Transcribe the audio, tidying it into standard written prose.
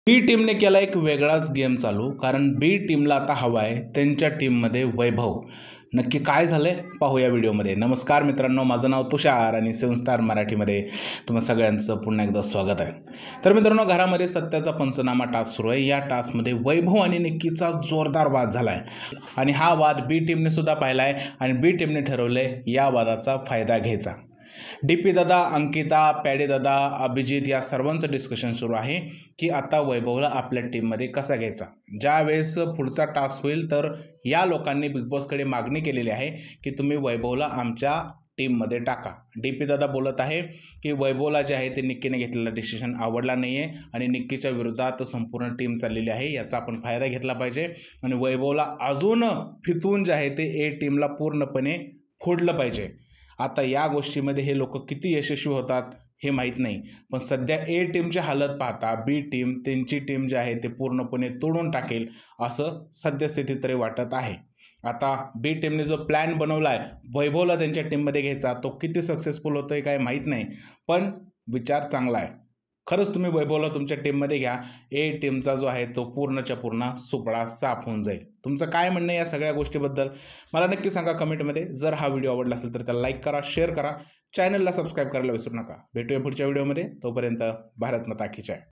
बी टीमने केला एक वेगळाच गेम चालू, कारण बी टीमला आता हवा आहे त्यांच्या टीममध्ये वैभव. नक्की काय झालंय पाहूया व्हिडिओमध्ये. नमस्कार मित्रांनो, माझं नाव तुषार आणि 7 स्टार मराठीमध्ये तुम्हा सगळ्यांचं पुन्हा एकदा स्वागत आहे. तर मित्रांनो, घरामध्ये सत्याचा पंचनामा टास्क सुरू आहे. या टास्कमध्ये वैभव आणि निक्कीचा जोरदार वाद झाला आहे आणि हा वाद बी टीमने सुद्धा पाहिला आहे आणि बी टीमने ठरवलंय या वादाचा फायदा घ्यायचा. डीपी दादा, अंकिता, पॅडे दादा, अभिजित या सर्वांचं डिस्कशन सुरू आहे की आता वैभवला आपल्या टीममध्ये कसा घ्यायचा. ज्यावेळेस पुढचा टास्क होईल तर या लोकांनी बिग बॉसकडे मागणी केलेली आहे की तुम्ही वैभवला आमच्या टीममध्ये टाका. डीपी दादा बोलत आहे की वैभवला जे आहे ते निक्कीने घेतलेला डिसिशन आवडला नाही आहे आणि निक्कीच्या विरोधात संपूर्ण टीम चाललेली आहे. याचा आपण फायदा घेतला पाहिजे आणि वैभवला अजून फितवून जे आहे ते ए टीमला पूर्णपणे फोडलं पाहिजे. आता या गोष्टीमध्ये हे लोक किती यशस्वी होतात हे माहीत नाही, पण सध्या ए टीमची हालत पाहता बी टीम त्यांची टीम जी आहे ते पूर्णपणे तोडून टाकेल असं सद्यस्थितीत तरी वाटत आहे. आता बी टीमने जो प्लॅन बनवला आहे वैभवला त्यांच्या टीममध्ये घ्यायचा, तो किती सक्सेसफुल होतो आहे काय माहीत नाही, पण विचार चांगला आहे. खरंच तुम्ही वैभवला तुमच्या टीममध्ये घ्या, ए टीमचा जो आहे तो पूर्णच्या पूर्ण सुपडा साफ होऊन जाईल. तुमचं काय म्हणणं या सगळ्या गोष्टीबद्दल मला नक्की सांगा कमेंटमध्ये. जर हा व्हिडिओ आवडला असेल तर त्याला लाईक करा, शेअर करा, चॅनलला सबस्क्राईब करायला विसरू नका. भेटूया पुढच्या व्हिडिओमध्ये. तोपर्यंत भारत माता की जय.